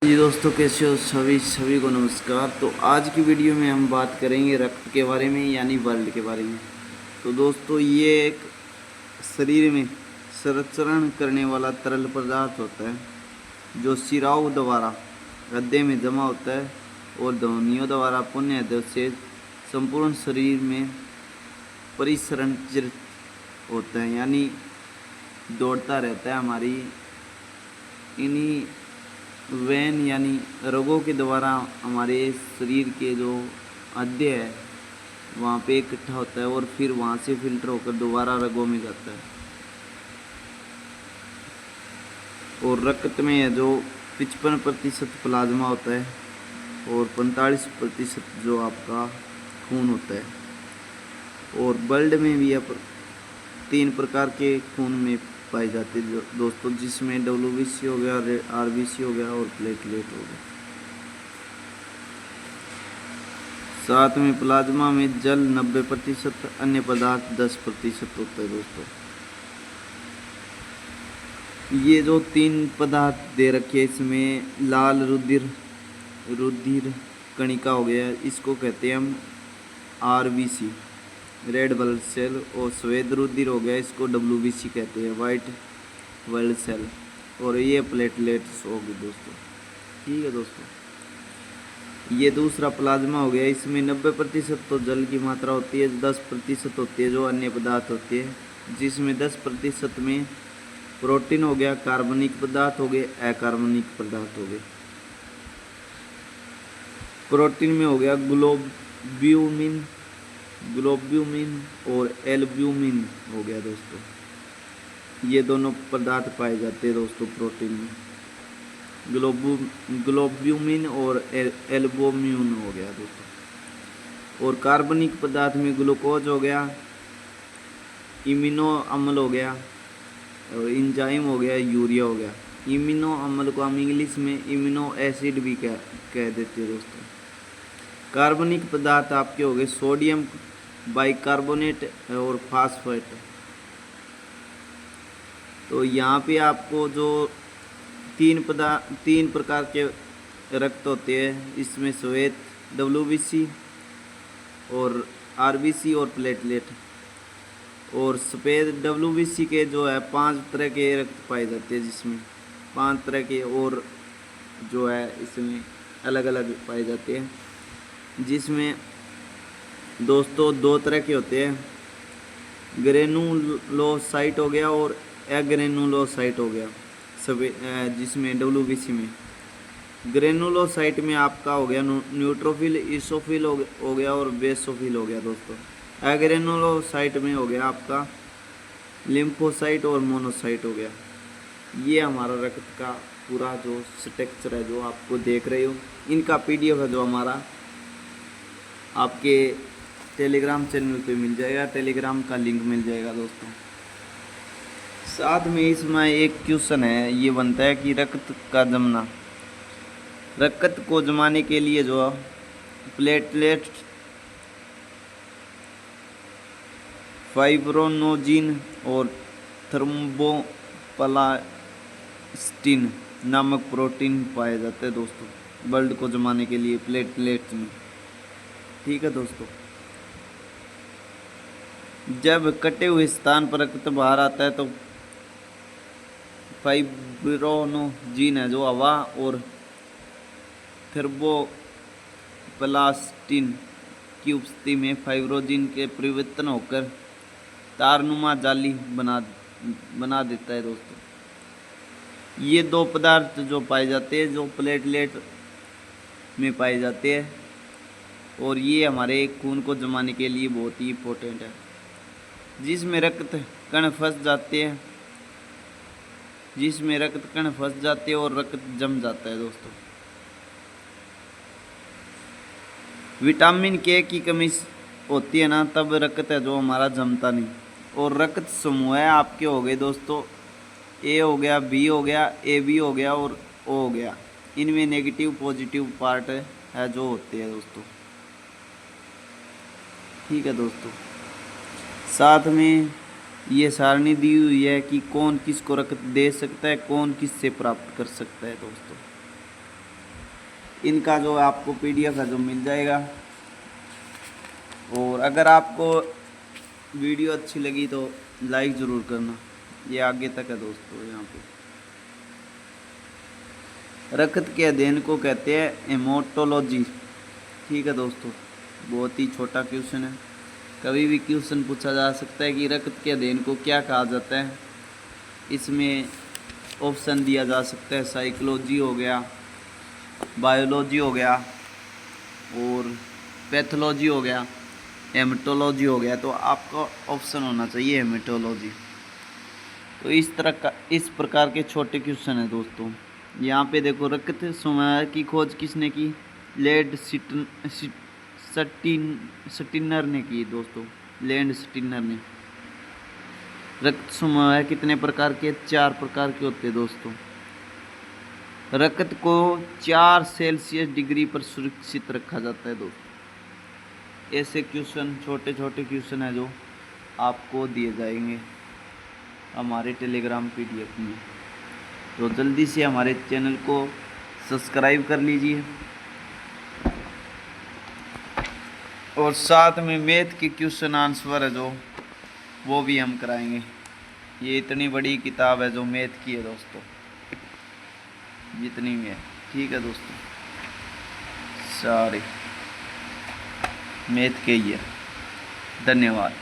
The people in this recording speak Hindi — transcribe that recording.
जी दोस्तों, कैसे हो सभी को नमस्कार। तो आज की वीडियो में हम बात करेंगे रक्त के बारे में, यानी ब्लड के बारे में। तो दोस्तों, ये एक शरीर में संचरण करने वाला तरल पदार्थ होता है जो शिराओं द्वारा हृदय में जमा होता है और ध्वनियों द्वारा पुण्य हृदय से संपूर्ण शरीर में परिसंचरित होता है, यानी दौड़ता रहता है हमारी इन्हीं वेन यानी रगों के द्वारा हमारे शरीर के जो हृदय है वहाँ पे इकट्ठा होता है और फिर वहाँ से फिल्टर होकर दोबारा रगों में जाता है। और रक्त में जो 55% प्लाज्मा होता है और 45% जो आपका खून होता है। और ब्लड में भी अब 3 प्रकार के खून में पाई जाती है दोस्तों, जिसमें WBC हो गया, RBC हो गया और प्लेटलेट हो गया। साथ में प्लाज्मा में जल 90%, अन्य पदार्थ 10% होता है दोस्तों। ये जो 3 पदार्थ दे रखे इसमें लाल रुधिर कणिका हो गया, इसको कहते हैं हम RBC रेड ब्लड सेल। और श्वेत रुधिर हो गया, इसको WBC कहते हैं वाइट ब्लड सेल। और ये प्लेटलेट्स होगी दोस्तों। ठीक है दोस्तों, ये दूसरा प्लाज्मा हो गया, इसमें 90% तो जल की मात्रा होती है, 10% होती है जो अन्य पदार्थ होती है, जिसमें 10% में प्रोटीन हो गया, कार्बनिक पदार्थ हो गए, अकार्बनिक पदार्थ हो गए। प्रोटीन में हो गया ग्लोब्यूमिन और एल्ब्यूमिन हो गया दोस्तों। ये दोनों पदार्थ पाए जाते हैं दोस्तों प्रोटीन में, ग्लोब्यूमिन और एल्ब्यूमिन हो गया दोस्तों। और कार्बनिक पदार्थ में ग्लूकोज हो गया, इमिनो अम्ल हो गया और इंजाइम हो गया, यूरिया हो गया। इमिनो अम्ल को हम इंग्लिश में इमिनो एसिड भी कह देते हैं दोस्तों। कार्बनिक पदार्थ आपके हो गए सोडियम बाइकार्बोनेट और फास्फेट। तो यहाँ पे आपको जो 3 प्रकार के रक्त होते हैं, इसमें श्वेत WBC और RBC और प्लेटलेट। और सफ़ेद WBC के जो है 5 तरह के रक्त पाए जाते हैं, जिसमें 5 तरह के और जो है इसमें अलग अलग पाए जाते हैं, जिसमें दोस्तों 2 तरह के होते हैं, ग्रेनुलोसाइट हो गया और एग्रेनुलोसाइट हो गया। जिसमें WBC में ग्रेनुलोसाइट में आपका हो गया न्यूट्रोफिल, ईसोफिल हो गया और बेसोफिल हो गया दोस्तों। एग्रेनुलोसाइट में हो गया आपका लिम्फोसाइट और मोनोसाइट हो गया। ये हमारा रक्त का पूरा जो स्ट्रक्चर है जो आपको देख रहे हो, इनका PDF है जो हमारा आपके टेलीग्राम चैनल पे मिल जाएगा, टेलीग्राम का लिंक मिल जाएगा दोस्तों। साथ में इसमें एक क्वेश्चन है, ये बनता है कि रक्त का जमना, रक्त को जमाने के लिए जो प्लेटलेट, फाइब्रोनोजिन और थ्रोम्बोप्लास्टिन नामक प्रोटीन पाए जाते हैं दोस्तों ब्लड को जमाने के लिए प्लेटलेट में। ठीक है दोस्तों, जब कटे हुए स्थान पर रक्त बाहर आता है तो फाइब्रोनोजिन है जो हवा और थ्रोम्बोप्लास्टिन की उपस्थिति में फाइब्रोजिन के परिवर्तन होकर तारनुमा जाली बना देता है दोस्तों। ये 2 पदार्थ जो पाए जाते हैं जो प्लेटलेट में पाए जाते हैं, और ये हमारे खून को जमाने के लिए बहुत ही इम्पोर्टेंट है। जिसमें रक्त कण फंस जाते हैं और रक्त जम जाता है दोस्तों। विटामिन K की कमी होती है ना, तब रक्त है जो हमारा जमता नहीं। और रक्त समूह है आपके हो गए दोस्तों, A हो गया, B हो गया, AB हो गया और O हो गया। इनमें नेगेटिव पॉजिटिव पार्ट है जो होते हैं दोस्तों। ठीक है दोस्तों, साथ में ये सारणी दी हुई है कि कौन किसको रक्त दे सकता है, कौन किससे प्राप्त कर सकता है दोस्तों। इनका जो आपको PDF है जो मिल जाएगा। और अगर आपको वीडियो अच्छी लगी तो लाइक ज़रूर करना। ये आगे तक है दोस्तों। यहाँ पे रक्त के अध्ययन को कहते हैं हेमाटोलॉजी। ठीक है दोस्तों, बहुत ही छोटा क्वेश्चन है, कभी भी क्वेश्चन पूछा जा सकता है कि रक्त के अध्ययन को क्या कहा जाता है। इसमें ऑप्शन दिया जा सकता है, साइकोलॉजी हो गया, बायोलॉजी हो गया और पैथोलॉजी हो गया, हेमेटोलॉजी हो गया। तो आपका ऑप्शन होना चाहिए हेमेटोलॉजी। तो इस प्रकार के छोटे क्वेश्चन है दोस्तों। यहाँ पे देखो, रक्त समूह की खोज किसने की? लेड स्टिनर ने की दोस्तों, लैंड स्टिनर ने। रक्त समूह कितने प्रकार के? 4 प्रकार के होते हैं दोस्तों। रक्त को 4 सेल्सियस डिग्री पर सुरक्षित रखा जाता है दोस्तों। ऐसे क्वेश्चन, छोटे छोटे क्वेश्चन है जो आपको दिए जाएंगे हमारे टेलीग्राम PDF में। तो जल्दी से हमारे चैनल को सब्सक्राइब कर लीजिए और साथ में मैथ के क्वेश्चन आंसर है जो वो भी हम कराएंगे। ये इतनी बड़ी किताब है जो मैथ की है दोस्तों, जितनी भी है। ठीक है दोस्तों, सारे मैथ के ही है। धन्यवाद।